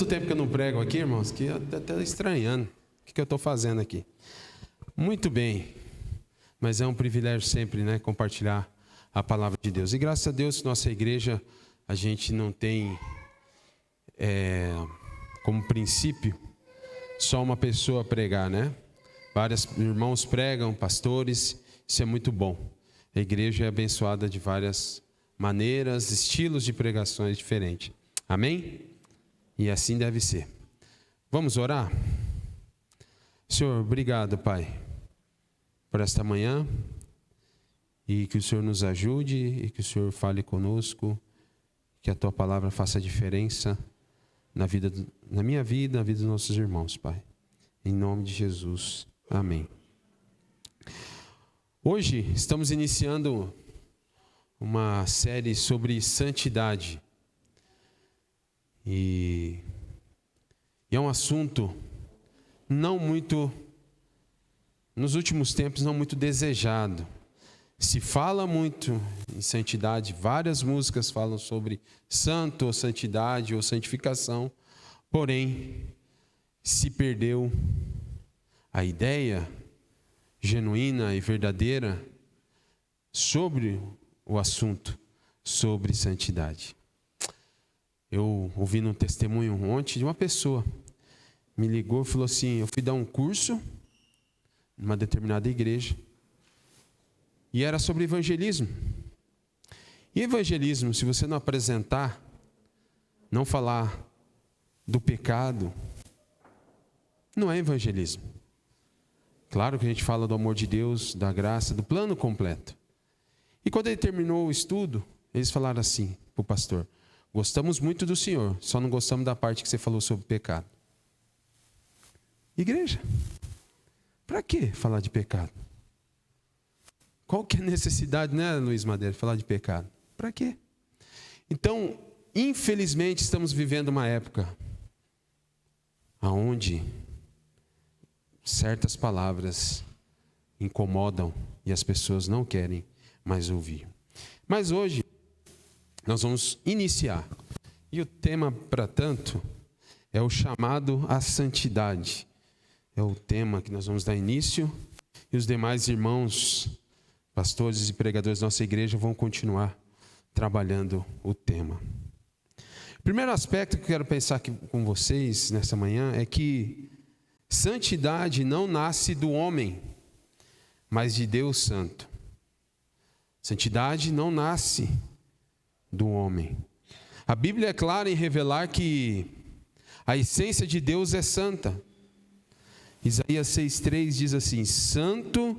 tanto tempo que eu não prego aqui, irmãos, que eu até estranhando. O que eu estou fazendo aqui? Muito bem, mas é um privilégio sempre, né, compartilhar a palavra de Deus. E graças a Deus, nossa igreja, a gente não tem como princípio só uma pessoa pregar, né? Vários irmãos pregam, pastores, isso é muito bom. A igreja é abençoada de várias maneiras, estilos de pregações diferentes. Amém? E assim deve ser. Vamos orar? Senhor, obrigado, Pai, por esta manhã, e que o Senhor nos ajude, e que o Senhor fale conosco, que a Tua palavra faça diferença na minha vida, na vida dos nossos irmãos, Pai. Em nome de Jesus. Amém. Hoje estamos iniciando uma série sobre santidade. E é um assunto nos últimos tempos, não muito desejado. Se fala muito em santidade, várias músicas falam sobre santo, ou santidade, ou santificação, porém, se perdeu a ideia genuína e verdadeira sobre o assunto, sobre santidade. Eu ouvi num testemunho ontem de uma pessoa, me ligou e falou assim: eu fui dar um curso numa determinada igreja, e era sobre evangelismo. E evangelismo, se você não apresentar, não falar do pecado, não é evangelismo. Claro que a gente fala do amor de Deus, da graça, do plano completo. E quando ele terminou o estudo, eles falaram assim para o pastor: gostamos muito do senhor, só não gostamos da parte que você falou sobre pecado. Igreja, para que falar de pecado? Qual que é a necessidade, né, Luiz Madeira, de falar de pecado? Para quê? Então, infelizmente, estamos vivendo uma época onde certas palavras incomodam e as pessoas não querem mais ouvir. Mas hoje, nós vamos iniciar. E o tema, para tanto, é o chamado à santidade. É o tema que nós vamos dar início. E os demais irmãos, pastores e pregadores da nossa igreja vão continuar trabalhando o tema. O primeiro aspecto que eu quero pensar aqui com vocês nessa manhã é que santidade não nasce do homem, mas de Deus Santo. Santidade não nasce do homem. A Bíblia é clara em revelar que a essência de Deus é santa. Isaías 6,3 diz assim: Santo,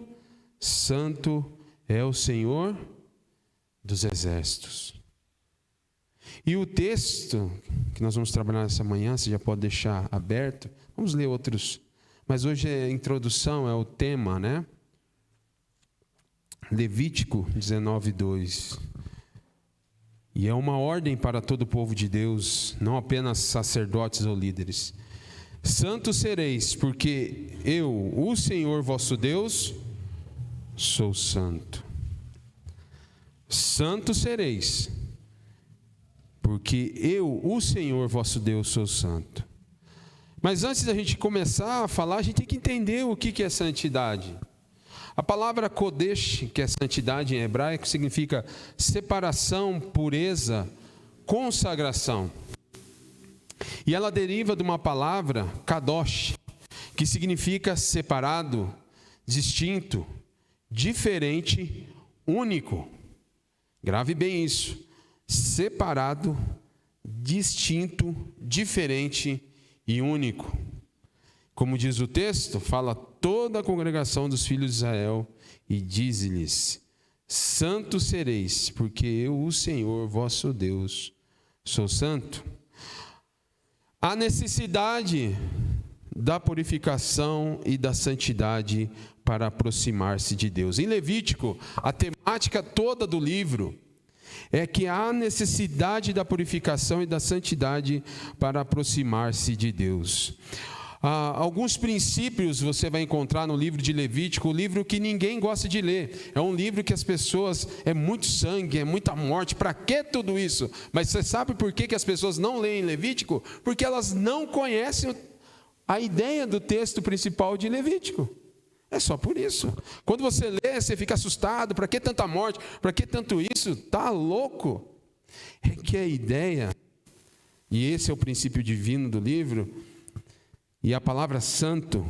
Santo é o Senhor dos exércitos. E o texto que nós vamos trabalhar nessa manhã, você já pode deixar aberto, vamos ler outros, mas hoje é a introdução, é o tema, né? Levítico 19:2. E é uma ordem para todo o povo de Deus, não apenas sacerdotes ou líderes. Santos sereis, porque eu, o Senhor vosso Deus, sou santo. Santos sereis, porque eu, o Senhor vosso Deus, sou santo. Mas antes da gente começar a falar, a gente tem que entender o que é santidade. A palavra Kodesh, que é santidade em hebraico, significa separação, pureza, consagração. E ela deriva de uma palavra, Kadosh, que significa separado, distinto, diferente, único. Grave bem isso. Separado, distinto, diferente e único. Como diz o texto, fala toda a congregação dos filhos de Israel e diz-lhes: santos sereis, porque eu, o Senhor vosso Deus, sou santo. A necessidade da purificação e da santidade para aproximar-se de Deus. Em Levítico, a temática toda do livro é que há necessidade da purificação e da santidade para aproximar-se de Deus. Alguns princípios você vai encontrar no livro de Levítico, um livro que ninguém gosta de ler. É um livro que as pessoas, é muito sangue, é muita morte, para que tudo isso? Mas você sabe por que as pessoas não leem Levítico? Porque elas não conhecem a ideia do texto principal de Levítico. É só por isso. Quando você lê, você fica assustado, para que tanta morte? Para que tanto isso? Está louco? É que a ideia, e esse é o princípio divino do livro, e a palavra santo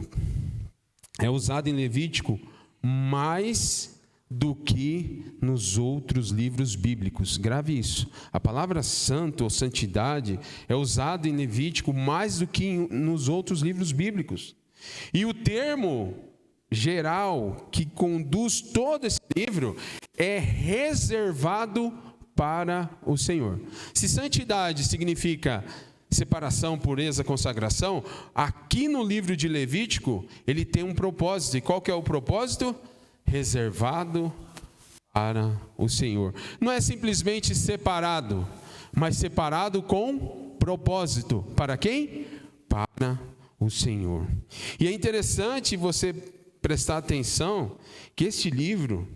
é usada em Levítico mais do que nos outros livros bíblicos. Grave isso. A palavra santo ou santidade é usada em Levítico mais do que nos outros livros bíblicos. E o termo geral que conduz todo esse livro é reservado para o Senhor. Se santidade significa separação, pureza, consagração, aqui no livro de Levítico, ele tem um propósito. E qual que é o propósito? Reservado para o Senhor. Não é simplesmente separado, mas separado com propósito. Para quem? Para o Senhor. E é interessante você prestar atenção que este livro,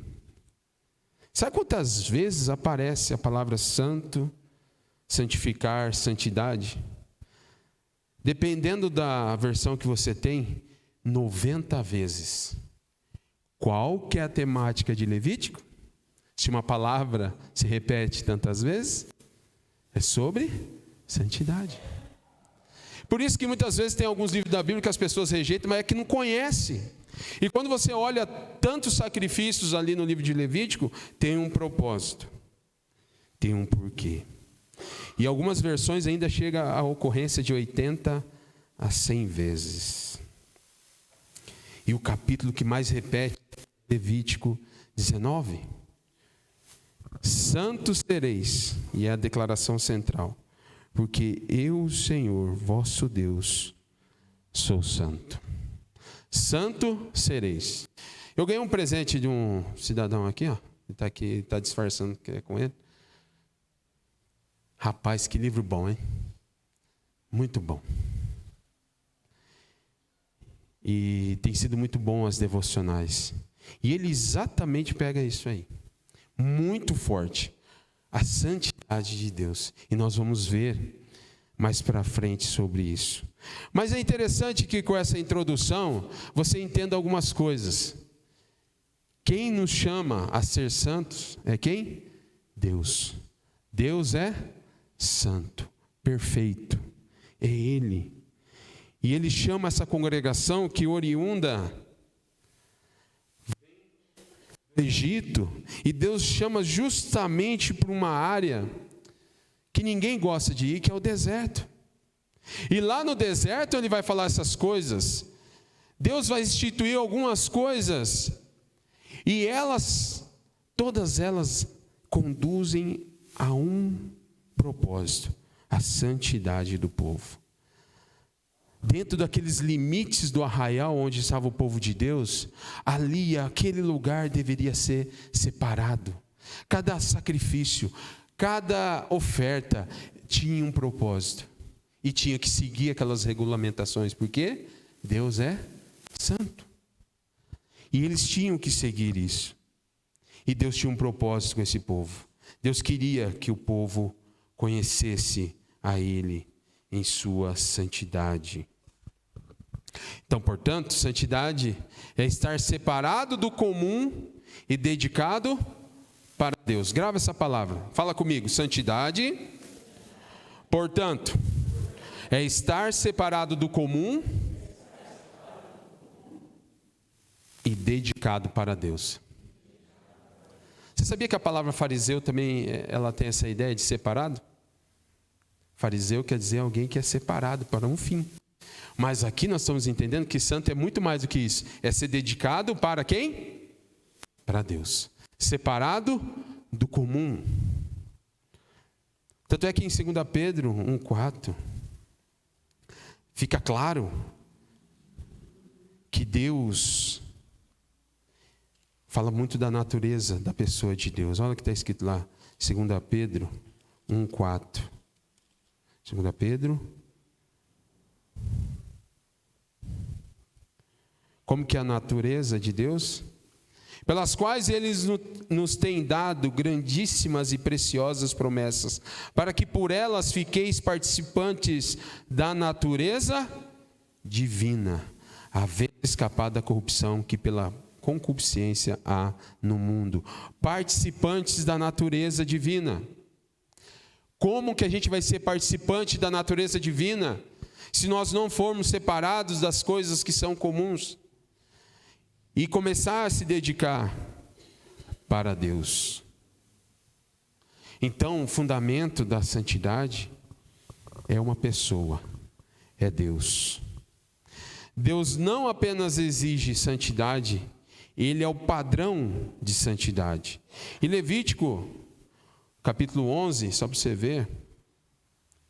sabe quantas vezes aparece a palavra santo, santificar, santidade? Dependendo da versão que você tem, 90 vezes. Qual que é a temática de Levítico? Se uma palavra se repete tantas vezes, é sobre santidade. Por isso que muitas vezes tem alguns livros da Bíblia que as pessoas rejeitam, mas é que não conhecem. E quando você olha tantos sacrifícios ali no livro de Levítico, tem um propósito, tem um porquê. E algumas versões ainda chega a ocorrência de 80 a 100 vezes. E o capítulo que mais repete é Levítico 19. Santos sereis, e é a declaração central, porque eu, Senhor, vosso Deus, sou santo. Santo sereis. Eu ganhei um presente de um cidadão aqui, ó. Ele está aqui, está disfarçando que é com ele. Rapaz, que livro bom, hein? Muito bom. E tem sido muito bom as devocionais. E ele exatamente pega isso aí. Muito forte. A santidade de Deus. E nós vamos ver mais para frente sobre isso. Mas é interessante que com essa introdução você entenda algumas coisas. Quem nos chama a ser santos é quem? Deus. Deus é santo, perfeito. É Ele. E Ele chama essa congregação que oriunda do Egito. E Deus chama justamente para uma área que ninguém gosta de ir, que é o deserto. E lá no deserto ele vai falar essas coisas. Deus vai instituir algumas coisas. E elas, todas elas conduzem a um propósito, a santidade do povo. Dentro daqueles limites do arraial onde estava o povo de Deus, ali, aquele lugar deveria ser separado. Cada sacrifício, cada oferta tinha um propósito. E tinha que seguir aquelas regulamentações, porque Deus é santo. E eles tinham que seguir isso. E Deus tinha um propósito com esse povo. Deus queria que o povo conhecesse a Ele em sua santidade. Então, portanto, santidade é estar separado do comum e dedicado para Deus. Grava essa palavra. Fala comigo. Santidade, portanto, é estar separado do comum e dedicado para Deus. Você sabia que a palavra fariseu também ela tem essa ideia de separado? Fariseu quer dizer alguém que é separado para um fim. Mas aqui nós estamos entendendo que santo é muito mais do que isso. É ser dedicado para quem? Para Deus. Separado do comum. Tanto é que em 2 Pedro 1,4 fica claro que Deus fala muito da natureza da pessoa de Deus. Olha o que está escrito lá, 2 Pedro 1,4. 2 Pedro Como que é a natureza de Deus? Pelas quais Ele nos tem dado grandíssimas e preciosas promessas, para que por elas fiqueis participantes da natureza divina, havendo escapado da corrupção que pela concupiscência há no mundo. Participantes da natureza divina. Como que a gente vai ser participante da natureza divina se nós não formos separados das coisas que são comuns e começar a se dedicar para Deus? Então, o fundamento da santidade é uma pessoa, é Deus. Deus não apenas exige santidade, Ele é o padrão de santidade. Em Levítico, capítulo 11, só para você ver,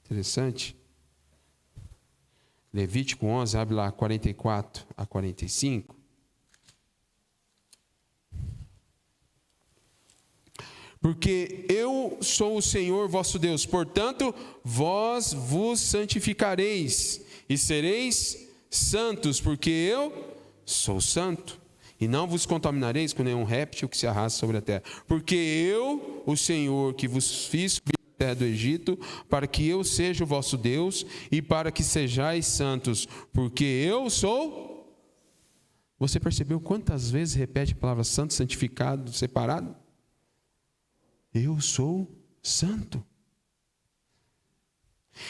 interessante. Levítico 11, abre lá, 44 a 45. Porque eu sou o Senhor vosso Deus, portanto, vós vos santificareis e sereis santos, porque eu sou santo. E não vos contaminareis com nenhum réptil que se arrasta sobre a terra. Porque eu, o Senhor, que vos fiz subir da terra do Egito, para que eu seja o vosso Deus e para que sejais santos, porque eu sou. Você percebeu quantas vezes repete a palavra santo, santificado, separado? Eu sou santo.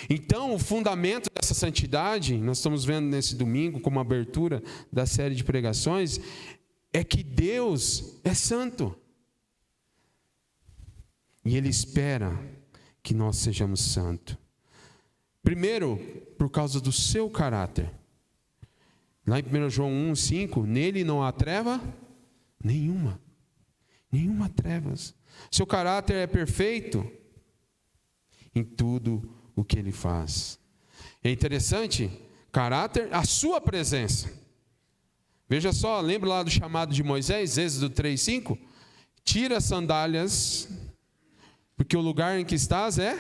Então, o fundamento dessa santidade, nós estamos vendo nesse domingo, como abertura da série de pregações, é que Deus é santo. E Ele espera que nós sejamos santos. Primeiro, por causa do seu caráter. Lá em 1 João 1,5, nele não há treva nenhuma. Nenhuma trevas. Seu caráter é perfeito em tudo o que Ele faz. É interessante, caráter, a sua presença. Veja só, lembra lá do chamado de Moisés, Êxodo 3,5? Tira as sandálias, porque o lugar em que estás é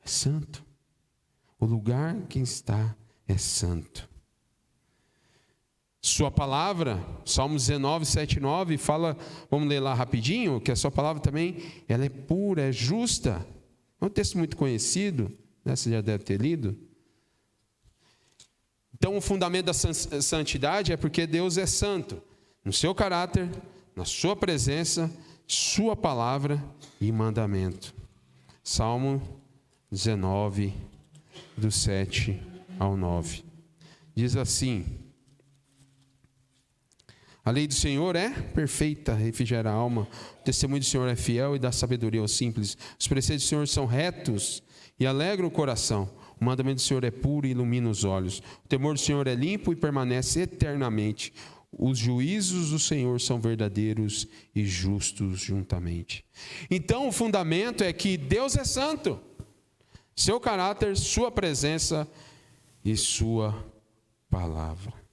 santo. O lugar em que está é santo. Sua palavra, Salmos 19, 7 e 9, fala, vamos ler lá rapidinho, que a sua palavra também, ela é pura, é justa. É um texto muito conhecido, né? Você já deve ter lido. Então, o fundamento da santidade é porque Deus é santo, no seu caráter, na sua presença, sua palavra e mandamento. Salmo 19, do 7 ao 9. Diz assim: a lei do Senhor é perfeita, refrigera a alma. O testemunho do Senhor é fiel e dá sabedoria aos simples. Os preceitos do Senhor são retos e alegram o coração. O mandamento do Senhor é puro e ilumina os olhos. O temor do Senhor é limpo e permanece eternamente. Os juízos do Senhor são verdadeiros e justos juntamente. Então, o fundamento é que Deus é santo. Seu caráter, sua presença e sua palavra.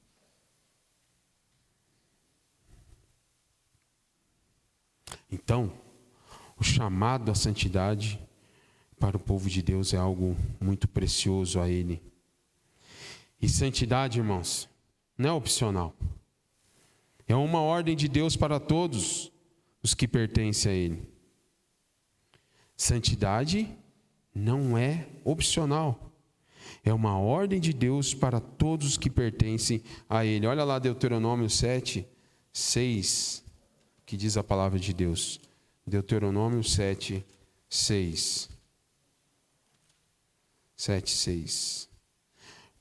Então, o chamado à santidade para o povo de Deus é algo muito precioso a Ele. E santidade, irmãos, não é opcional. É uma ordem de Deus para todos os que pertencem a Ele. Santidade não é opcional. É uma ordem de Deus para todos os que pertencem a Ele. Olha lá Deuteronômio 7, 6, que diz a palavra de Deus. Deuteronômio 7, 6. 7, 6.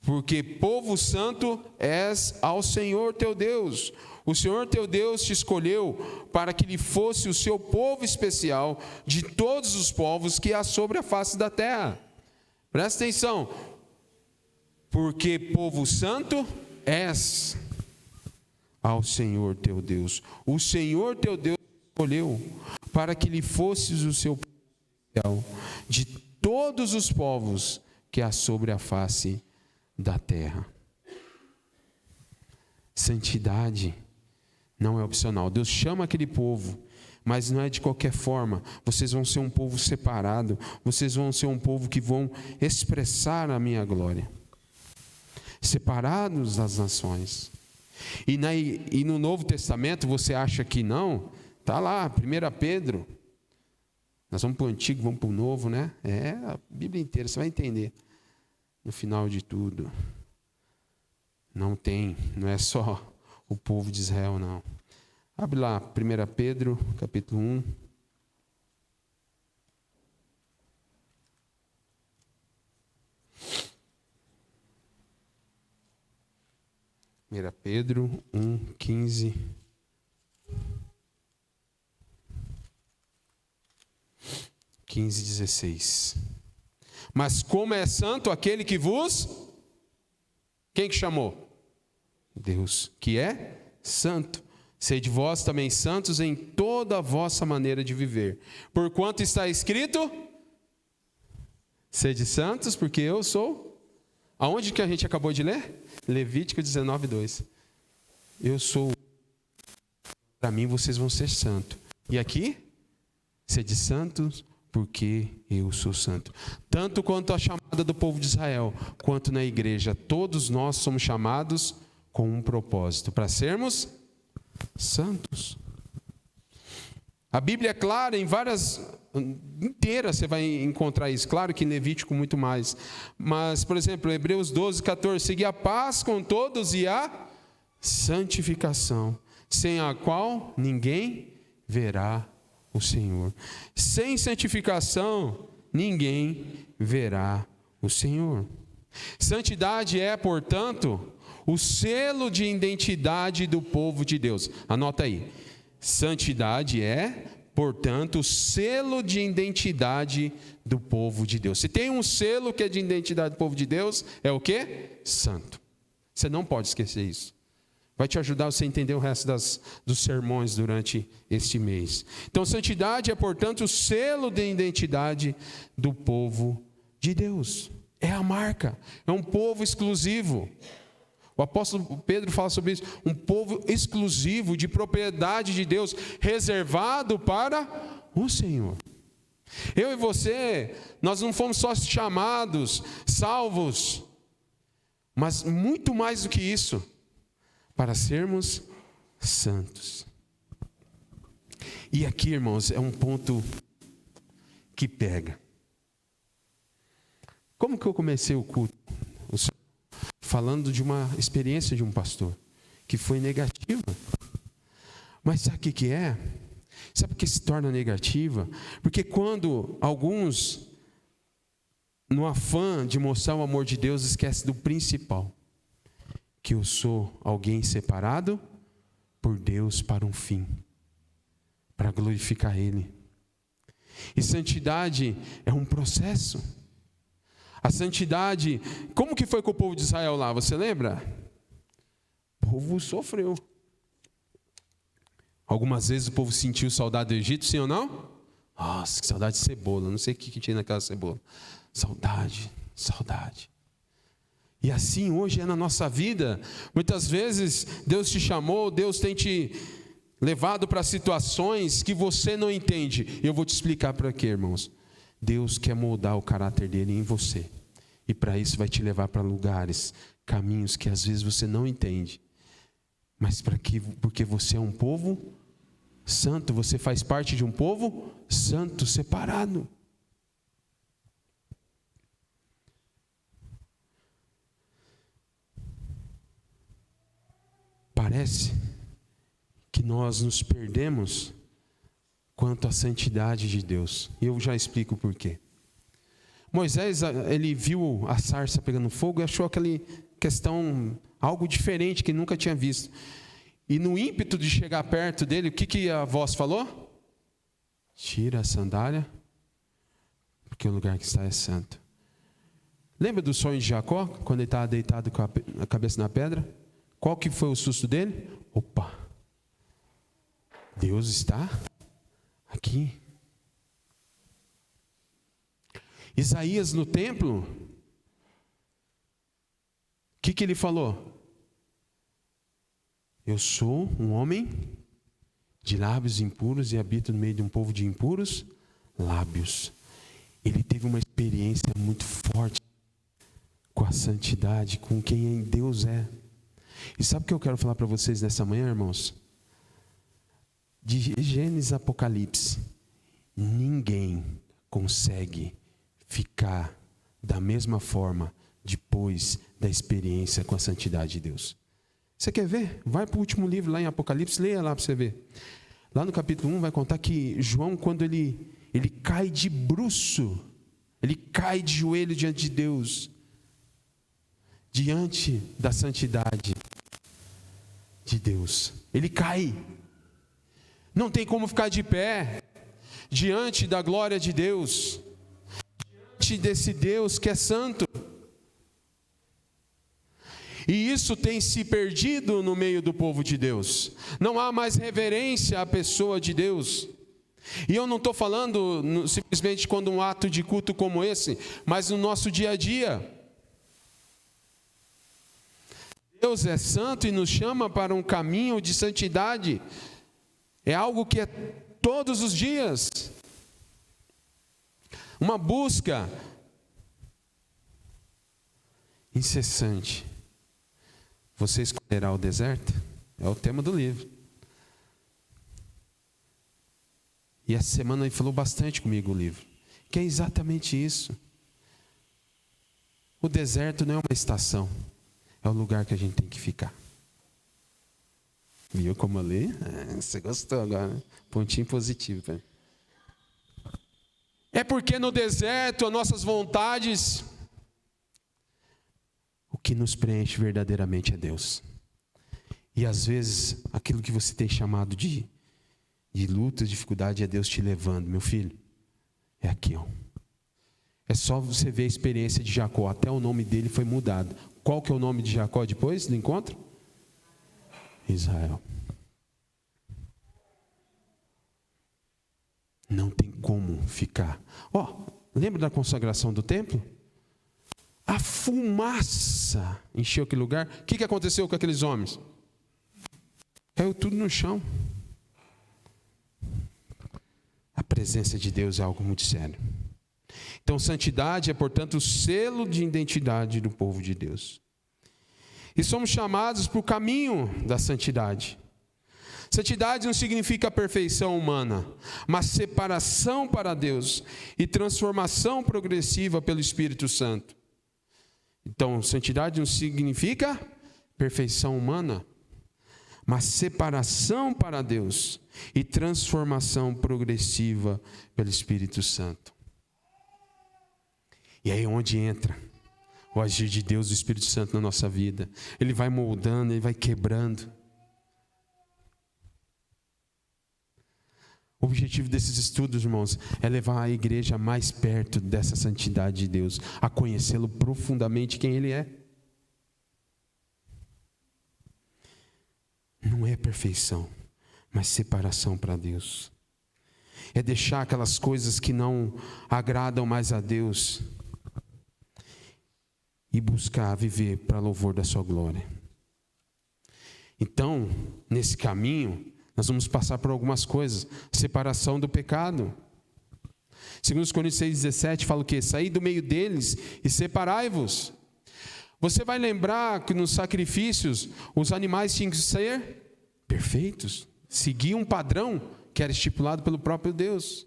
Porque povo santo és ao Senhor teu Deus. O Senhor teu Deus te escolheu para que lhe fosse o seu povo especial de todos os povos que há sobre a face da terra. Presta atenção. Porque povo santo és ao Senhor teu Deus. O Senhor teu Deus te escolheu para que lhe fosses o seu povo especial de todos os povos que há sobre a face da terra. Santidade não é opcional. Deus chama aquele povo, mas não é de qualquer forma. Vocês vão ser um povo separado. Vocês vão ser um povo que vão expressar a minha glória. separados das nações. E no Novo Testamento você acha que não? Está lá, 1 Pedro. Nós vamos para o Antigo, vamos para o Novo, né? A Bíblia inteira, você vai entender. No final de tudo, não é só o povo de Israel, não. Abre lá, 1 Pedro, capítulo 1. 1 Pedro 1, 15. 15, 16. Mas como é santo aquele que vos... Quem que chamou? Deus, que é santo. Sede vós também santos em toda a vossa maneira de viver. Porquanto está escrito... Sede santos, porque eu sou... Aonde que a gente acabou de ler? Levítico 19, 2. Eu sou... Para mim vocês vão ser santos. E aqui? Sede santos, porque eu sou santo. Tanto quanto a chamada do povo de Israel, quanto na igreja, todos nós somos chamados com um propósito, para sermos santos. A Bíblia é clara em várias... Inteira você vai encontrar isso. Claro que em Levítico muito mais. Mas, por exemplo, Hebreus 12, 14. Seguir a paz com todos e a santificação, sem a qual ninguém verá o Senhor. Sem santificação, ninguém verá o Senhor. Santidade é, portanto, o selo de identidade do povo de Deus. Anota aí. Santidade é, portanto, o selo de identidade do povo de Deus. Se tem um selo que é de identidade do povo de Deus, é o quê? Santo. Você não pode esquecer isso. Vai te ajudar você a entender o resto dos sermões durante este mês. Então, santidade é, portanto, o selo de identidade do povo de Deus. É a marca, é um povo exclusivo. O apóstolo Pedro fala sobre isso, um povo exclusivo, de propriedade de Deus, reservado para o Senhor. Eu e você, nós não fomos só chamados, salvos, mas muito mais do que isso, para sermos santos. E aqui, irmãos, é um ponto que pega. Como que eu comecei o culto? Falando de uma experiência de um pastor, que foi negativa. Mas sabe o que é? Sabe por que se torna negativa? Porque quando alguns, no afã de mostrar o amor de Deus, esquecem do principal, que eu sou alguém separado por Deus para um fim, para glorificar Ele. E santidade é um processo. A santidade, como que foi com o povo de Israel lá, você lembra? O povo sofreu. Algumas vezes o povo sentiu saudade do Egito, sim ou não? Nossa, que saudade de cebola, não sei o que tinha naquela cebola. Saudade, saudade. E assim hoje é na nossa vida. Muitas vezes Deus te chamou, Deus tem te levado para situações que você não entende. Eu vou te explicar para quê, irmãos. Deus quer moldar o caráter dele em você. E para isso vai te levar para lugares, caminhos que às vezes você não entende. Mas porque você é um povo santo, você faz parte de um povo santo, separado. Parece que nós nos perdemos quanto à santidade de Deus. E eu já explico por quê. Moisés, ele viu a sarça pegando fogo e achou aquela questão, algo diferente que nunca tinha visto. E no ímpeto de chegar perto dele, o que a voz falou? Tira a sandália, porque o lugar que está é santo. Lembra do sonho de Jacó, quando ele estava deitado com a cabeça na pedra? Qual que foi o susto dele? Opa! Deus está aqui. Isaías no templo, o que ele falou? Eu sou um homem de lábios impuros e habito no meio de um povo de impuros lábios. Ele teve uma experiência muito forte com a santidade, com quem Deus é. E sabe o que eu quero falar para vocês nessa manhã, irmãos? De Gênesis a Apocalipse, ninguém consegue ficar da mesma forma depois da experiência com a santidade de Deus. Você quer ver? Vai para o último livro lá em Apocalipse, leia lá para você ver. Lá no capítulo 1 vai contar que João, quando ele cai de bruço, ele cai de joelho diante de Deus, diante da santidade de Deus. Ele cai. Não tem como ficar de pé diante da glória de Deus, diante desse Deus que é santo. E isso tem se perdido no meio do povo de Deus. Não há mais reverência à pessoa de Deus. E eu não estou falando simplesmente quando um ato de culto como esse, mas no nosso dia a dia. Deus é santo e nos chama para um caminho de santidade. É algo que é todos os dias. Uma busca incessante. Você escolherá o deserto? É o tema do livro. E essa semana ele falou bastante comigo o livro. Que é exatamente isso. O deserto não é uma estação. É o lugar que a gente tem que ficar. Viu como eu li? Você gostou agora, né? Pontinho positivo para mim. É porque no deserto as nossas vontades, o que nos preenche verdadeiramente é Deus. E às vezes aquilo que você tem chamado de luta, dificuldade, é Deus te levando. Meu filho, é aqui, ó. É só você ver a experiência de Jacó. Até o nome dele foi mudado. Qual que é o nome de Jacó depois do encontro? Israel. Não tem como ficar. Lembra da consagração do templo? A fumaça encheu aquele lugar. O que aconteceu com aqueles homens? Caiu tudo no chão. A presença de Deus é algo muito sério. Então, santidade é, portanto, o selo de identidade do povo de Deus. E somos chamados para o caminho da santidade. Santidade não significa perfeição humana, mas separação para Deus e transformação progressiva pelo Espírito Santo. Então, santidade não significa perfeição humana, mas separação para Deus e transformação progressiva pelo Espírito Santo. E aí é onde entra o agir de Deus, do Espírito Santo na nossa vida. Ele vai moldando, ele vai quebrando. O objetivo desses estudos, irmãos, é levar a igreja mais perto dessa santidade de Deus, a conhecê-lo profundamente quem Ele é. Não é perfeição, mas separação para Deus. É deixar aquelas coisas que não agradam mais a Deus e buscar viver para louvor da sua glória. Então, nesse caminho, nós vamos passar por algumas coisas. Separação do pecado. 2 Coríntios 6,17 fala o quê? Saí do meio deles e separai-vos. Você vai lembrar que nos sacrifícios os animais tinham que ser perfeitos, seguir um padrão que era estipulado pelo próprio Deus.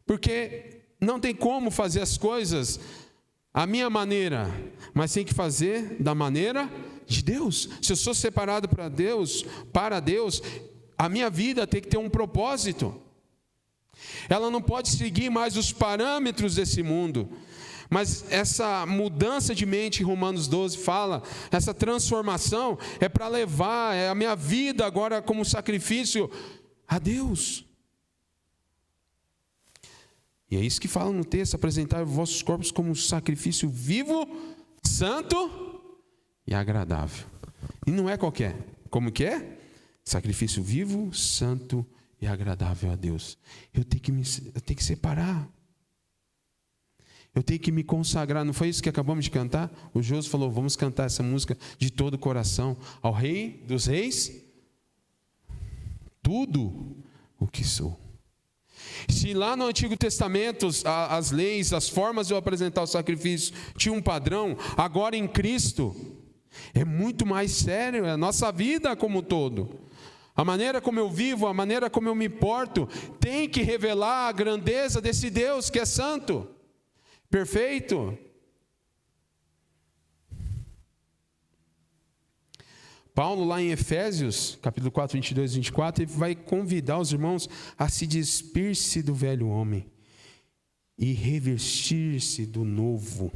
Porque não tem como fazer as coisas a minha maneira, mas tem que fazer da maneira de Deus. Se eu sou separado para Deus, a minha vida tem que ter um propósito. Ela não pode seguir mais os parâmetros desse mundo. Mas essa mudança de mente, Romanos 12 fala, essa transformação é para levar a minha vida agora como sacrifício a Deus. E é isso que fala no texto: apresentar vossos corpos como um sacrifício vivo, santo e agradável. E não é qualquer. Como que é? Sacrifício vivo, santo e agradável a Deus. Eu tenho que separar. Eu tenho que me consagrar. Não foi isso que acabamos de cantar? O Joso falou: vamos cantar essa música de todo o coração. Ao Rei dos Reis, tudo o que sou. Se lá no Antigo Testamento as leis, as formas de eu apresentar o sacrifício tinham um padrão, agora em Cristo é muito mais sério, é a nossa vida como um todo. A maneira como eu vivo, a maneira como eu me porto, tem que revelar a grandeza desse Deus que é santo, perfeito. Paulo, lá em Efésios, capítulo 4, 22 e 24, ele vai convidar os irmãos a se despir-se do velho homem e revestir-se do novo,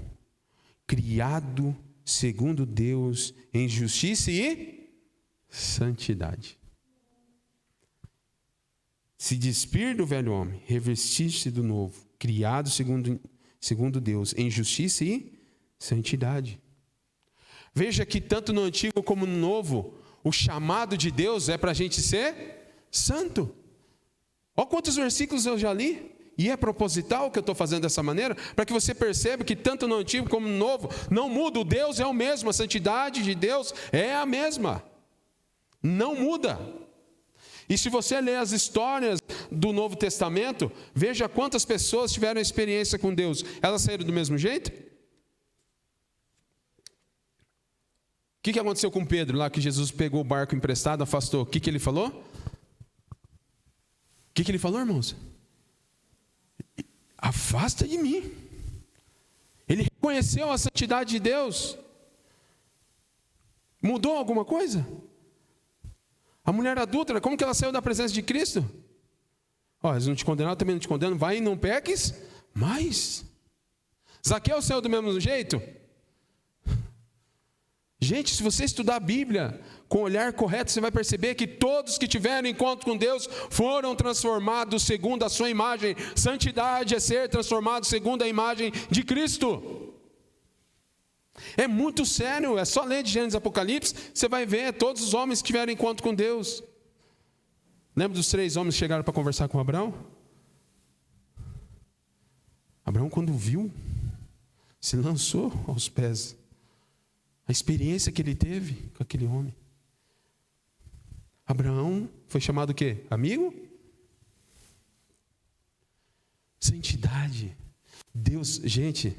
criado segundo Deus em justiça e santidade. Se despir do velho homem, revestir-se do novo, criado segundo Deus em justiça e santidade. Veja que tanto no Antigo como no Novo, o chamado de Deus é para a gente ser santo. Olha quantos versículos eu já li. E é proposital que eu estou fazendo dessa maneira, para que você perceba que tanto no Antigo como no Novo, não muda, o Deus é o mesmo, a santidade de Deus é a mesma. Não muda. E se você ler as histórias do Novo Testamento, veja quantas pessoas tiveram experiência com Deus. Elas saíram do mesmo jeito? O que aconteceu com Pedro lá, que Jesus pegou o barco emprestado, afastou? O que ele falou? O que ele falou, irmãos? Afasta de mim. Ele reconheceu a santidade de Deus. Mudou alguma coisa? A mulher adúltera, como que ela saiu da presença de Cristo? Ó, eles não te condenaram, também não te condenam. Vai e não peques mais. Zaqueu saiu do mesmo jeito? Gente, se você estudar a Bíblia com o olhar correto, você vai perceber que todos que tiveram encontro com Deus foram transformados segundo a sua imagem. Santidade é ser transformado segundo a imagem de Cristo. É muito sério, é só ler de Gênesis e Apocalipse, você vai ver todos os homens que tiveram encontro com Deus. Lembra dos 3 homens que chegaram para conversar com Abraão? Abraão, quando viu, se lançou aos pés. A experiência que ele teve com aquele homem. Abraão foi chamado o quê? Amigo? Santidade. Deus, gente,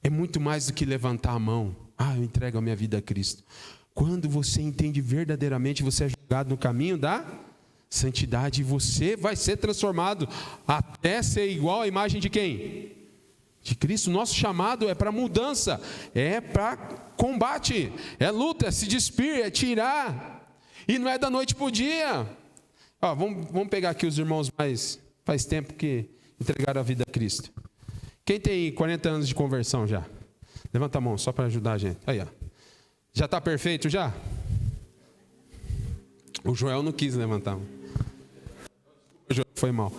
é muito mais do que levantar a mão. Eu entrego a minha vida a Cristo. Quando você entende verdadeiramente, você é jogado no caminho da santidade. E você vai ser transformado até ser igual à imagem de quem? De Cristo. Nosso chamado é para mudança, é para combate, é luta, é se despir, é tirar, e não é da noite para o dia. Vamos pegar aqui os irmãos mais faz tempo que entregaram a vida a Cristo. Quem tem 40 anos de conversão já? Levanta a mão só para ajudar a gente. Aí, ó. Já está perfeito já? O Joel não quis levantar a mão. O Joel foi mal.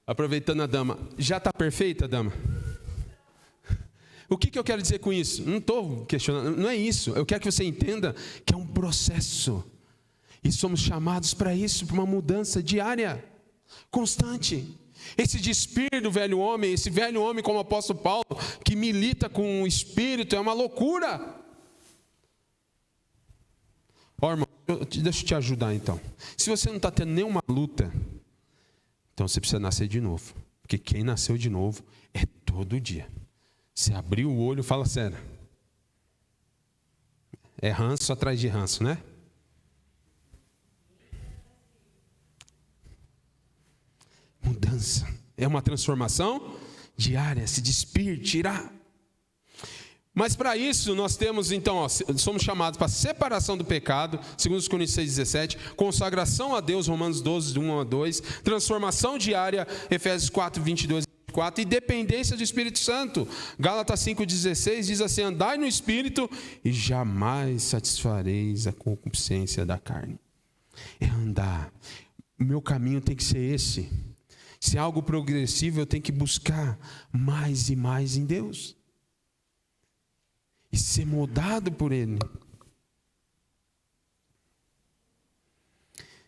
Aproveitando a dama, já está perfeita, dama? O que eu quero dizer com isso? Não estou questionando, não é isso. Eu quero que você entenda que é um processo. E somos chamados para isso, para uma mudança diária, constante. Esse despir do velho homem, esse velho homem como o apóstolo Paulo, que milita com o Espírito, é uma loucura. Irmão, deixa eu te ajudar então. Se você não está tendo nenhuma luta, então você precisa nascer de novo. Porque quem nasceu de novo é todo dia. Você abriu o olho, fala sério. É ranço atrás de ranço, né? Mudança. É uma transformação diária. Se despir, tirar. Mas para isso nós temos então, somos chamados para separação do pecado, segundo Coríntios 6,17, consagração a Deus, Romanos 12, 1 a 2, transformação diária, Efésios 4, 22 e 24, e dependência do Espírito Santo. Gálatas 5,16 diz assim: andai no Espírito e jamais satisfareis a concupiscência da carne. É andar. O meu caminho tem que ser esse. Se é algo progressivo, eu tenho que buscar mais e mais em Deus. E ser moldado por Ele.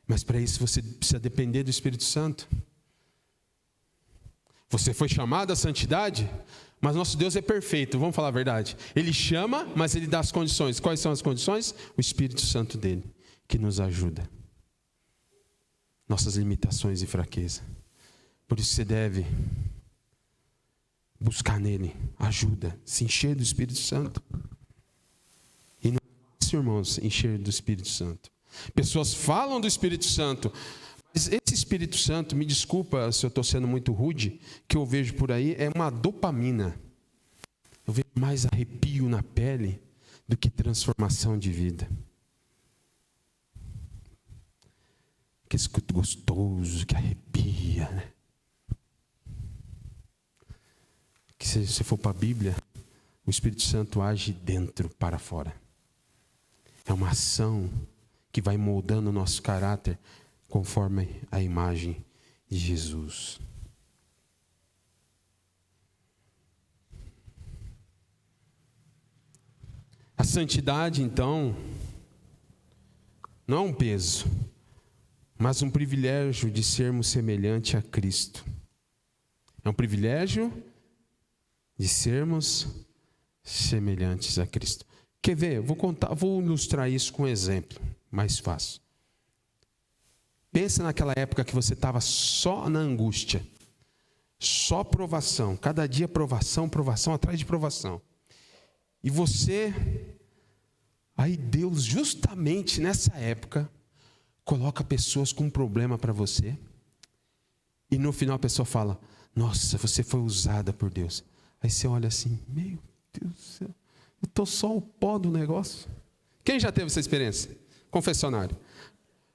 Mas para isso você precisa depender do Espírito Santo. Você foi chamado à santidade, mas nosso Deus é perfeito, vamos falar a verdade. Ele chama, mas Ele dá as condições. Quais são as condições? O Espírito Santo dEle, que nos ajuda. Nossas limitações e fraqueza. Por isso você deve buscar nele ajuda, se encher do Espírito Santo. E não é fácil, irmãos, encher do Espírito Santo. Pessoas falam do Espírito Santo, mas esse Espírito Santo, me desculpa se eu estou sendo muito rude, que eu vejo por aí é uma dopamina. Eu vejo mais arrepio na pele do que transformação de vida. Que escuto gostoso, que arrepia, né? Que se você for para a Bíblia, o Espírito Santo age dentro para fora. É uma ação que vai moldando o nosso caráter conforme a imagem de Jesus. A santidade, então, não é um peso, mas um privilégio de sermos semelhante a Cristo. É um privilégio de sermos semelhantes a Cristo. Quer ver? Vou ilustrar isso com um exemplo mais fácil. Pensa naquela época que você estava só na angústia, só provação, cada dia provação, provação atrás de provação. E aí Deus justamente nessa época coloca pessoas com um problema para você. E no final a pessoa fala, nossa, você foi usada por Deus. Aí você olha assim, meu Deus do céu, eu estou só o pó do negócio. Quem já teve essa experiência? Confessionário.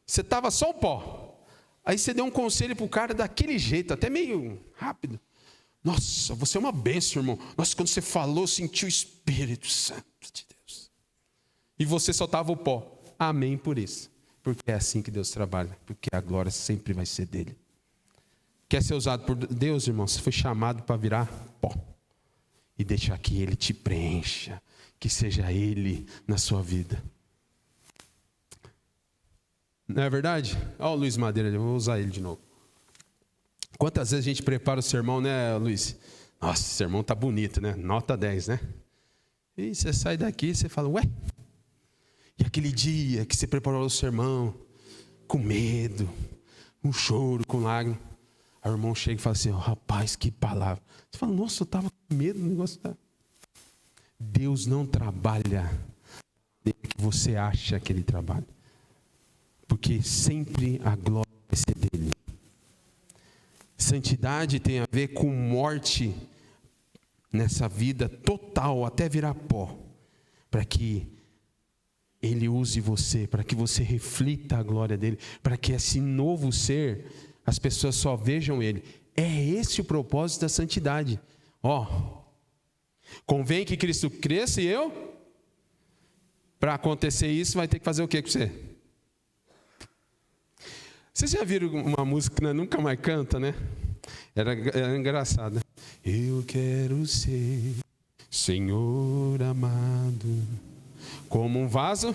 Você estava só o pó. Aí você deu um conselho para o cara daquele jeito, até meio rápido. Nossa, você é uma bênção, irmão. Nossa, quando você falou, eu senti o Espírito Santo de Deus. E você só estava o pó. Amém por isso. Porque é assim que Deus trabalha. Porque a glória sempre vai ser dele. Quer ser usado por Deus, irmão? Você foi chamado para virar pó. E deixar que ele te preencha. Que seja ele na sua vida. Não é verdade? Olha o Luiz Madeira, eu vou usar ele de novo. Quantas vezes a gente prepara o sermão, né, Luiz? Nossa, o sermão tá bonito, né? Nota 10, né? E você sai daqui e você fala, ué? E aquele dia que você preparou o sermão, com medo, com choro, com lágrimas. Aí o irmão chega e fala assim, oh, rapaz, que palavra. Você fala, nossa, eu estava com medo do negócio. Deus não trabalha que você acha que ele trabalha. Porque sempre a glória vai ser dele. Santidade tem a ver com morte nessa vida total, até virar pó. Para que ele use você, para que você reflita a glória dele, para que esse novo ser, as pessoas só vejam ele. É esse o propósito da santidade. Convém que Cristo cresça e eu, para acontecer isso, vai ter que fazer o que com você? Vocês já viram uma música que nunca mais canta, né? Era engraçada. Eu quero ser, Senhor amado, como um vaso.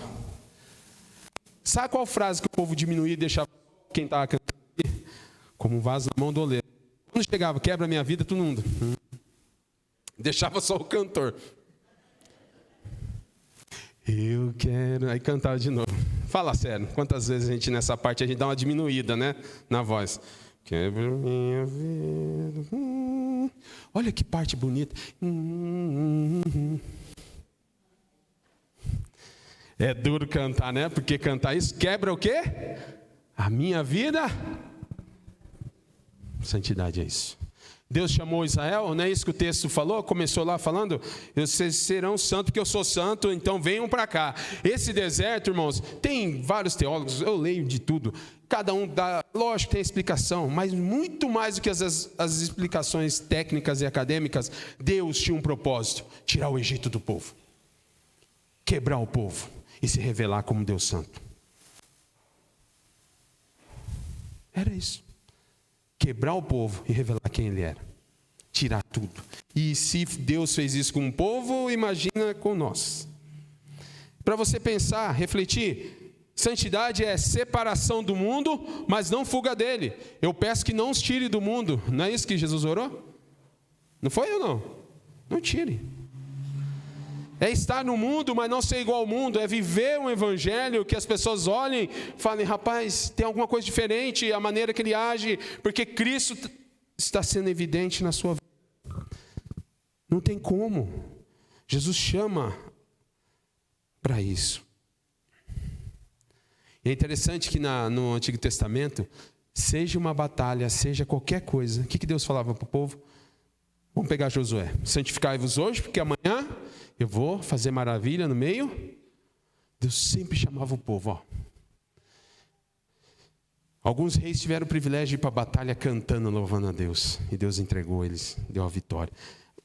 Sabe qual frase que o povo diminuía e deixava quem estava cantando? Como um vaso na mão do oleiro. Quando chegava, quebra a minha vida, todo mundo. Deixava só o cantor. Eu quero... Aí cantava de novo. Fala sério, quantas vezes a gente nessa parte a gente dá uma diminuída, né? Na voz. Quebra minha vida. Olha que parte bonita. É duro cantar, né? Porque cantar isso quebra o quê? A minha vida. Santidade é isso. Deus chamou Israel, não é isso que o texto falou? Começou lá falando, vocês serão santos porque eu sou santo, então venham para cá. Esse deserto, irmãos, tem vários teólogos, eu leio de tudo. Cada um dá, lógico, tem explicação, mas muito mais do que as explicações técnicas e acadêmicas, Deus tinha um propósito, tirar o Egito do povo. Quebrar o povo e se revelar como Deus santo. Era isso. Quebrar o povo e revelar quem ele era. Tirar tudo. E se Deus fez isso com um povo, imagina com nós. Para você pensar, refletir, santidade é separação do mundo, mas não fuga dele. Eu peço que não os tire do mundo. Não é isso que Jesus orou? Não foi ou não? Não tire. É estar no mundo, mas não ser igual ao mundo. É viver um evangelho que as pessoas olhem e falem: rapaz, tem alguma coisa diferente, a maneira que ele age, porque Cristo está sendo evidente na sua vida. Não tem como. Jesus chama para isso. E é interessante que no Antigo Testamento, seja uma batalha, seja qualquer coisa, o que Deus falava para o povo? Vamos pegar Josué. Santificai-vos hoje, porque amanhã eu vou fazer maravilha no meio. Deus sempre chamava o povo. Ó. Alguns reis tiveram o privilégio de ir para a batalha cantando, louvando a Deus. E Deus entregou eles, deu a vitória.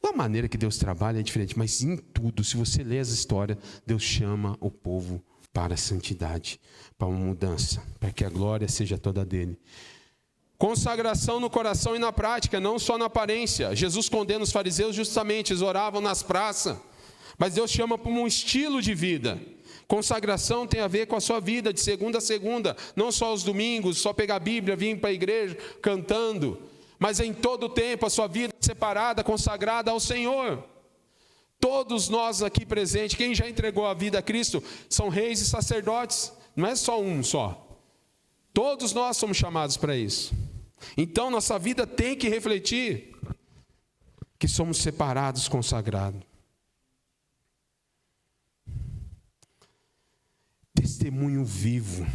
A maneira que Deus trabalha é diferente, mas em tudo, se você lê as histórias, Deus chama o povo para a santidade, para uma mudança, para que a glória seja toda dele. Consagração no coração e na prática, não só na aparência. Jesus condena os fariseus justamente, eles oravam nas praças, mas Deus chama para um estilo de vida. Consagração tem a ver com a sua vida de segunda a segunda, não só os domingos, só pegar a Bíblia, vir para a igreja cantando, mas em todo o tempo a sua vida separada, consagrada ao Senhor. Todos nós aqui presentes, quem já entregou a vida a Cristo, são reis e sacerdotes, não é só um só. Todos nós somos chamados para isso. Então nossa vida tem que refletir que somos separados, consagrados. Testemunho vivo.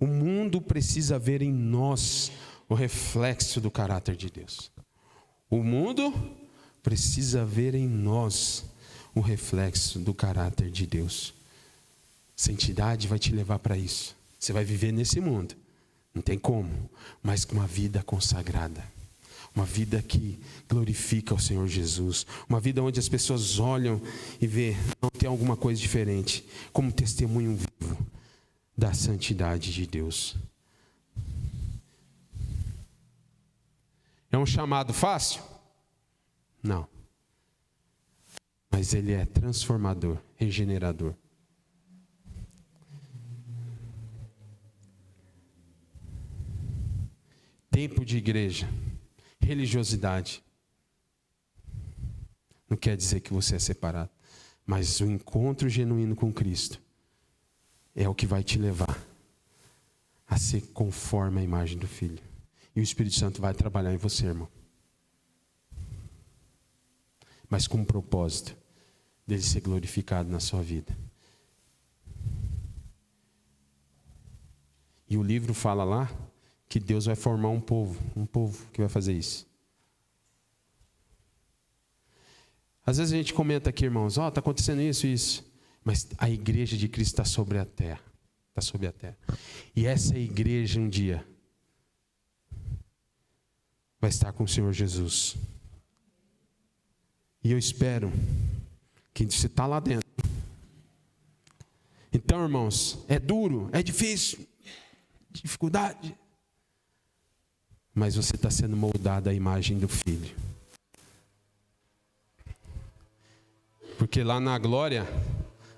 O mundo precisa ver em nós o reflexo do caráter de Deus. O mundo precisa ver em nós o reflexo do caráter de Deus. Santidade vai te levar para isso. Você vai viver nesse mundo, não tem como, mas com uma vida consagrada. Uma vida que glorifica o Senhor Jesus. Uma vida onde as pessoas olham e vê, não tem alguma coisa diferente. Como testemunho vivo da santidade de Deus. É um chamado fácil? Não. Mas ele é transformador, regenerador. Tempo de igreja, religiosidade, não quer dizer que você é separado, mas o encontro genuíno com Cristo é o que vai te levar a ser conforme a imagem do Filho. E o Espírito Santo vai trabalhar em você, irmão. Mas com o propósito dele ser glorificado na sua vida. E o livro fala lá que Deus vai formar um povo que vai fazer isso. Às vezes a gente comenta aqui, irmãos, está acontecendo isso, mas a igreja de Cristo está sobre a terra, está sobre a terra. E essa igreja um dia vai estar com o Senhor Jesus. E eu espero que você está lá dentro. Então, irmãos, é duro, é difícil, dificuldade. Mas você está sendo moldado à imagem do Filho. Porque lá na glória,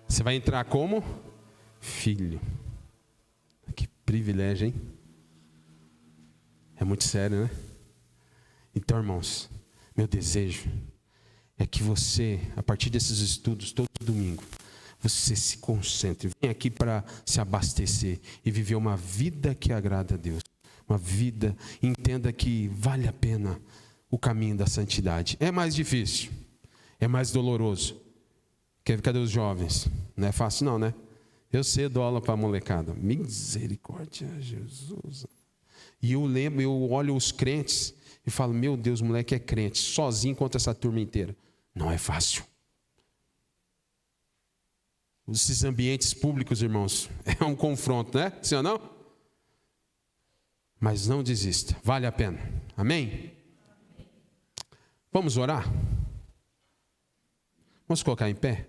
você vai entrar como filho. Que privilégio, hein? É muito sério, né? Então, irmãos, meu desejo é que você, a partir desses estudos, todo domingo, você se concentre, vem aqui para se abastecer e viver uma vida que agrada a Deus. Uma vida, entenda que vale a pena o caminho da santidade. É mais difícil, é mais doloroso. Cadê os jovens? Não é fácil não, né? Eu sei, dou aula para a molecada. Misericórdia, Jesus. E eu lembro, eu olho os crentes e falo, meu Deus, o moleque é crente, sozinho contra essa turma inteira. Não é fácil. Esses ambientes públicos, irmãos, é um confronto, né? Sim ou não? Mas não desista, vale a pena. Amém? Vamos orar? Vamos colocar em pé?